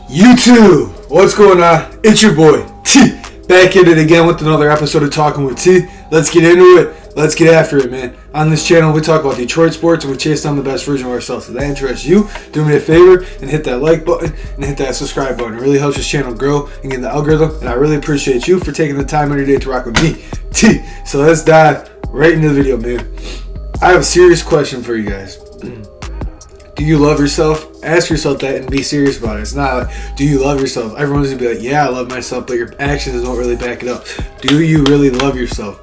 YouTube, what's going on? It's your boy T, back at it again with another episode of Talking with T. Let's get into it. Let's get after it, man. On this channel, we talk about Detroit sports and we chase down the best version of ourselves. If that interests you, do me a favor and hit that like button and hit that subscribe button. It really helps this channel grow and get in the algorithm, and I really appreciate you for taking the time every day to rock with me, T. So let's dive right into the video, man. I have a serious question for you guys. Do you love yourself? Ask yourself that and be serious about it. It's not like, do you love yourself? Everyone's gonna be like, yeah, I love myself, but your actions don't really back it up. Do you really love yourself?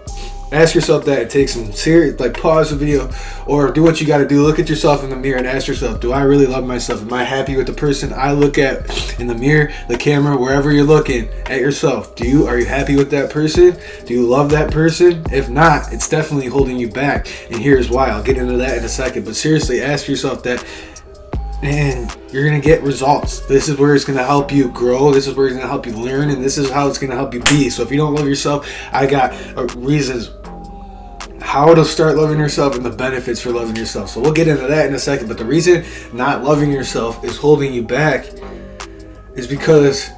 Ask yourself that and take some serious, pause the video or do what you gotta do. Look at yourself in the mirror and ask yourself, do I really love myself? Am I happy with the person I look at in the mirror, the camera, wherever you're looking at yourself? Are you happy with that person? Do you love that person? If not, it's definitely holding you back. And here's why. I'll get into that in a second. But seriously, ask yourself that, and you're going to get results. This is where it's going to help you grow. This is where it's going to help you learn. And this is how it's going to help you be. So if you don't love yourself, I got reasons how to start loving yourself and the benefits for loving yourself. So we'll get into that in a second. But the reason not loving yourself is holding you back is because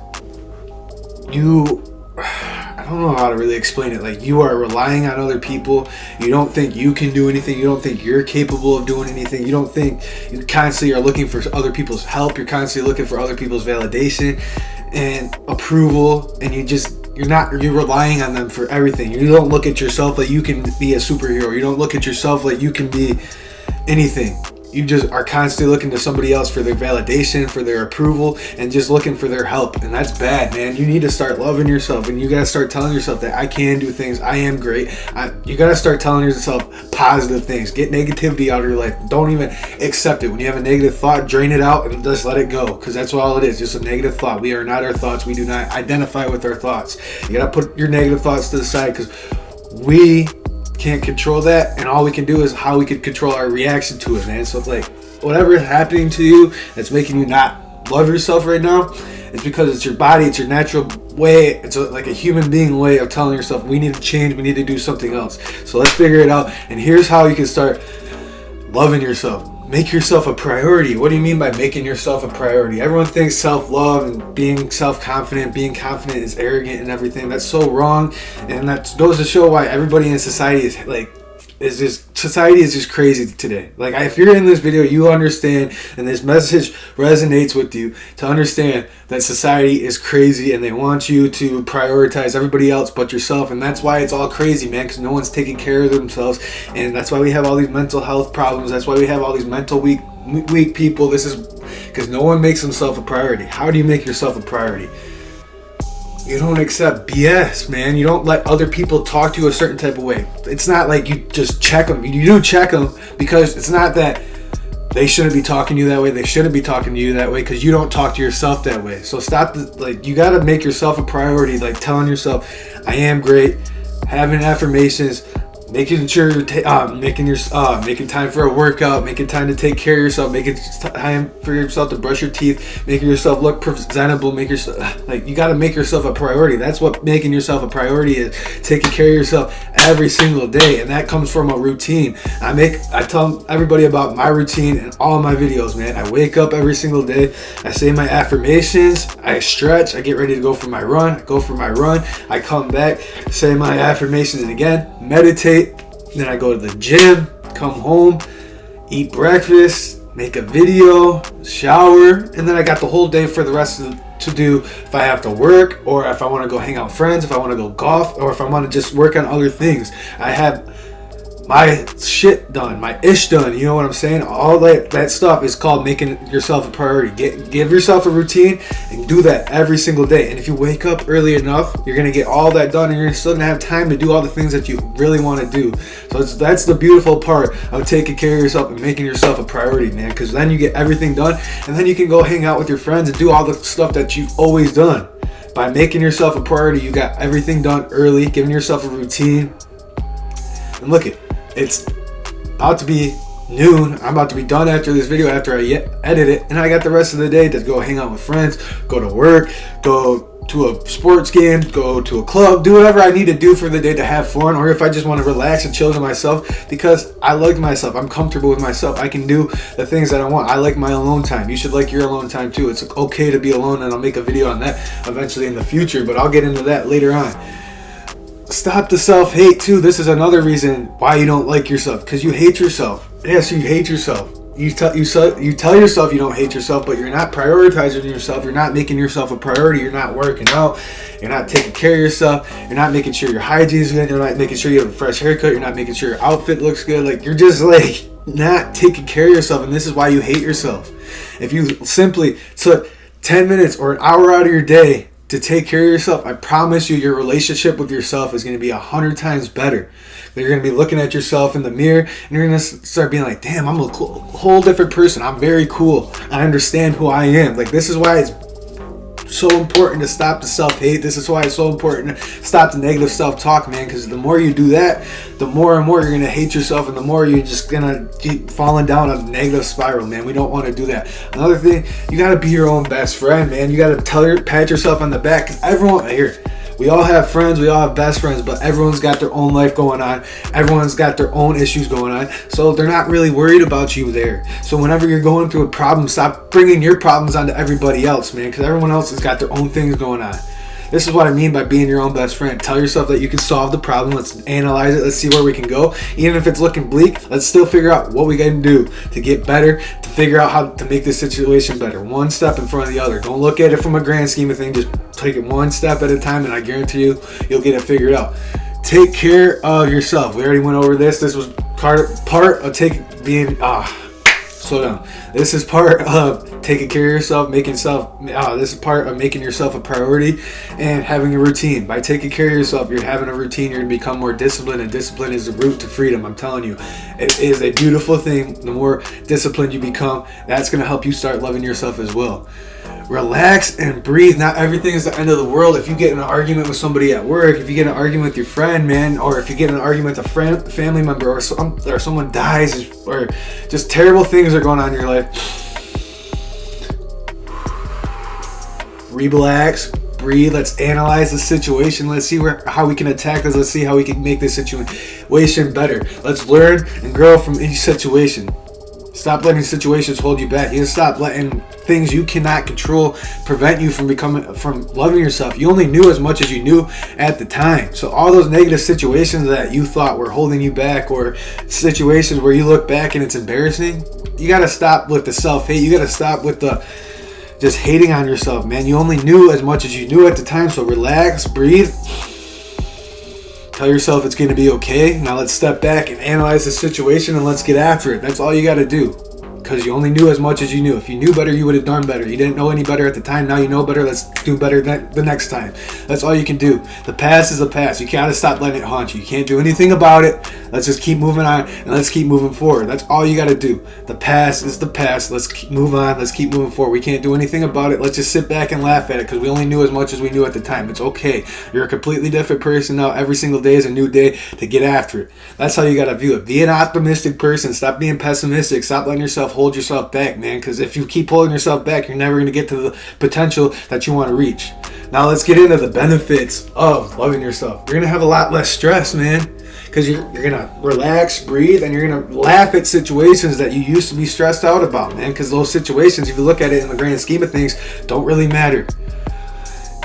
I don't know how to really explain it. Like, you are relying on other people. You don't think you can do anything. You don't think you're capable of doing anything. You don't think, you constantly are looking for other people's help. You're constantly looking for other people's validation and approval, and you're relying on them for everything. You don't look at yourself like you can be a superhero. You don't look at yourself like you can be anything. You just are constantly looking to somebody else for their validation, for their approval, and just looking for their help. And that's bad, man. You need to start loving yourself, and you got to start telling yourself that I can do things. I am great. You got to start telling yourself positive things. Get negativity out of your life. Don't even accept it. When you have a negative thought, drain it out and just let it go, because that's all it is. Just a negative thought. We are not our thoughts. We do not identify with our thoughts. You got to put your negative thoughts to the side, because we can't control that, and all we can do is how we can control our reaction to it, man. So it's like, whatever is happening to you that's making you not love yourself right now, it's because it's your body, it's your natural way, it's like a human being way of telling yourself, we need to change, we need to do something else. So let's figure it out, and here's how you can start loving yourself. Make yourself a priority. What do you mean by making yourself a priority? Everyone thinks self-love and being self-confident, being confident is arrogant and everything. That's so wrong, and that goes to show why everybody in society society is just crazy today. Like, if you're in this video, you understand, and this message resonates with you, to understand that society is crazy and they want you to prioritize everybody else but yourself. And that's why it's all crazy, man, because no one's taking care of themselves, and that's why we have all these mental health problems. That's why we have all these mental weak people. This is because no one makes themselves a priority. How do you make yourself a priority? You don't accept BS, man. You don't let other people talk to you a certain type of way. It's not like you just check them. You do check them, because it's not that they shouldn't be talking to you that way. They shouldn't be talking to you that way, because you don't talk to yourself that way. So stop. You got to make yourself a priority. Like, telling yourself, I am great. Having affirmations. Making sure you're making time for a workout, making time to take care of yourself, making time for yourself to brush your teeth, making yourself look presentable, you got to make yourself a priority. That's what making yourself a priority is, taking care of yourself every single day, and that comes from a routine. I tell everybody about my routine in all my videos, man. I wake up every single day, I say my affirmations, I stretch, I get ready to go for my run, I come back, say my affirmations again, meditate. Then I go to the gym, come home, eat breakfast, make a video, shower, and then I got the whole day for the rest of to do if I have to work, or if I want to go hang out with friends, if I want to go golf, or if I want to just work on other things. I have my shit done, my ish done, you know what I'm saying? All that stuff is called making yourself a priority. Give yourself a routine and do that every single day. And if you wake up early enough, you're going to get all that done, and you're still going to have time to do all the things that you really want to do. So that's the beautiful part of taking care of yourself and making yourself a priority, man, because then you get everything done, and then you can go hang out with your friends and do all the stuff that you've always done. By making yourself a priority, you got everything done early, giving yourself a routine. And look it's about to be noon. I'm about to be done after this video, after I edit it, and I got the rest of the day to go hang out with friends, go to work, go to a sports game, go to a club, do whatever I need to do for the day to have fun, or if I just want to relax and chill to myself because I like myself, I'm comfortable with myself, I can do the things that I want. I like my alone time. You should like your alone time too. It's okay to be alone, and I'll make a video on that eventually in the future, but I'll get into that later on. Stop the self-hate too. This is another reason why you don't like yourself, because you hate yourself. Yes, you hate yourself. You tell yourself you don't hate yourself, but you're not prioritizing yourself. You're not making yourself a priority. You're not working out. You're not taking care of yourself. You're not making sure your hygiene is good. You're not making sure you have a fresh haircut. You're not making sure your outfit looks good. Like, you're just like not taking care of yourself, and this is why you hate yourself. If you simply took 10 minutes or an hour out of your day to take care of yourself, I promise you your relationship with yourself is going to be 100 times better. You're going to be looking at yourself in the mirror and you're going to start being like, damn, I'm a whole different person. I'm very cool. I understand who I am. Like, this is why it's so important to stop the self-hate. This is why it's so important to stop the negative self-talk, man, because the more you do that, the more and more you're going to hate yourself, and the more you're just going to keep falling down a negative spiral, man. We don't want to do that. Another thing, you got to be your own best friend, man. You got to pat yourself on the back, because everyone here, we all have friends, we all have best friends, but everyone's got their own life going on. Everyone's got their own issues going on. So they're not really worried about you there. So whenever you're going through a problem, stop bringing your problems onto everybody else, man, because everyone else has got their own things going on. This is what I mean by being your own best friend. Tell yourself that you can solve the problem. Let's analyze it. Let's see where we can go. Even if it's looking bleak, let's still figure out what we can do to get better, to figure out how to make this situation better. One step in front of the other. Don't look at it from a grand scheme of things. Just take it one step at a time, and I guarantee you'll get it figured out. Take care of yourself. We already went over this. This was part of slow down. This is part of taking care of yourself, this is part of making yourself a priority and having a routine. By taking care of yourself, you're having a routine, you're going to become more disciplined, and discipline is the route to freedom. I'm telling you, it is a beautiful thing. The more disciplined you become, that's going to help you start loving yourself as well. Relax and breathe. Not everything is the end of the world. If you get in an argument with somebody at work, if you get in an argument with your friend, man, or if you get in an argument with a family member, or someone dies, or just terrible things are going on in your life, relax, breathe. Let's analyze the situation. Let's see how we can attack this. Let's see how we can make this situation better. Let's learn and grow from each situation. Stop letting situations hold you back. You gotta stop letting things you cannot control prevent you from loving yourself. You only knew as much as you knew at the time. So all those negative situations that you thought were holding you back, or situations where you look back and it's embarrassing, you gotta stop with the self-hate. You gotta stop with the just hating on yourself, man. You only knew as much as you knew at the time. So relax, breathe. Tell yourself it's going to be okay. Now let's step back and analyze the situation, and let's get after it. That's all you got to do, because you only knew as much as you knew. If you knew better, you would have done better. You didn't know any better at the time. Now you know better. Let's do better the next time. That's all you can do. The past is the past. You got to stop letting it haunt you. You can't do anything about it. Let's just keep moving on, and let's keep moving forward. That's all you got to do. The past is the past. Let's move on. Let's keep moving forward. We can't do anything about it. Let's just sit back and laugh at it, because we only knew as much as we knew at the time. It's okay. You're a completely different person now. Every single day is a new day to get after it. That's how you got to view it. Be an optimistic person. Stop being pessimistic. Stop letting yourself hold yourself back, man, because if you keep holding yourself back, you're never going to get to the potential that you want to reach. Now let's get into the benefits of loving yourself. You're going to have a lot less stress, man, because you're going to relax, breathe, and you're going to laugh at situations that you used to be stressed out about, man, because those situations, if you look at it in the grand scheme of things, don't really matter.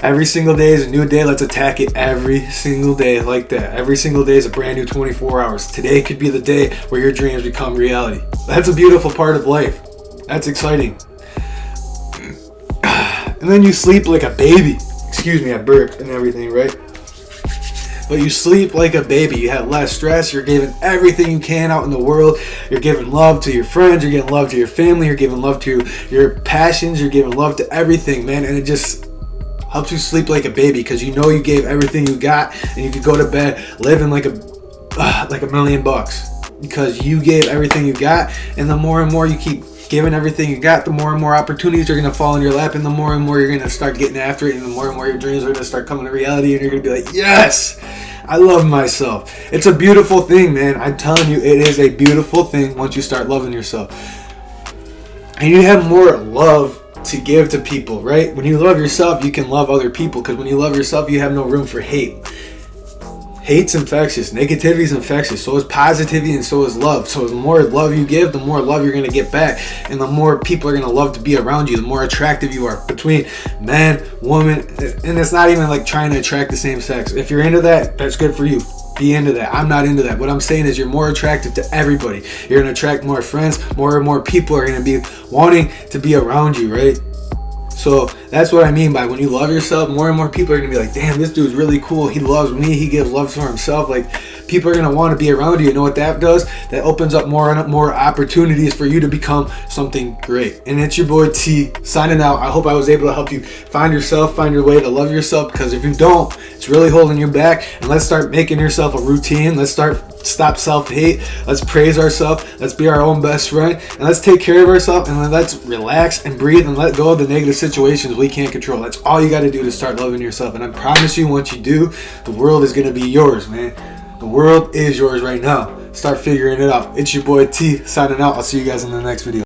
Every single day is a new day. Let's attack it every single day like that. Every single day is a brand new 24 hours. Today could be the day where your dreams become reality. That's a beautiful part of life. That's exciting. And then you sleep like a baby. Excuse me, I burped and everything, right? But you sleep like a baby. You have less stress. You're giving everything you can out in the world. You're giving love to your friends. You're giving love to your family. You're giving love to your passions. You're giving love to everything, man. And it just helps you sleep like a baby, because you know you gave everything you got, and you could go to bed living like $1 million, because you gave everything you got. And the more and more you keep giving everything you got, the more and more opportunities are going to fall in your lap, and the more and more you're going to start getting after it, and the more your dreams are going to start coming to reality, and you're going to be like, yes, I love myself. It's a beautiful thing, man. I'm telling you, it is a beautiful thing once you start loving yourself. And you have more love to give to people, right? When you love yourself, you can love other people, because when you love yourself, you have no room for hate. Hate's infectious. Negativity is infectious. So is positivity, and so is love. So the more love you give, the more love you're going to get back. And the more people are going to love to be around you, the more attractive you are between man, woman. And it's not even like trying to attract the same sex. If you're into that, that's good for you. Be into that. I'm not into that. What I'm saying is you're more attractive to everybody. You're going to attract more friends. More and more people are going to be wanting to be around you, right? So that's what I mean by when you love yourself, more and more people are going to be like, damn, this dude's really cool. He loves me. He gives love for himself. Like, people are going to want to be around you. You know what that does? That opens up more and more opportunities for you to become something great. And it's your boy T signing out. I hope I was able to help you find yourself, find your way to love yourself, because if you don't, it's really holding you back. And let's start making yourself a routine. Let's stop self-hate. Let's praise ourselves. Let's be our own best friend, and let's take care of ourselves, and then let's relax and breathe and let go of the negative situations we can't control. That's all you got to do to start loving yourself. And I promise you, once you do, the world is going to be yours, man. The world is yours right now. Start figuring it out. It's your boy T signing out. I'll see you guys in the next video.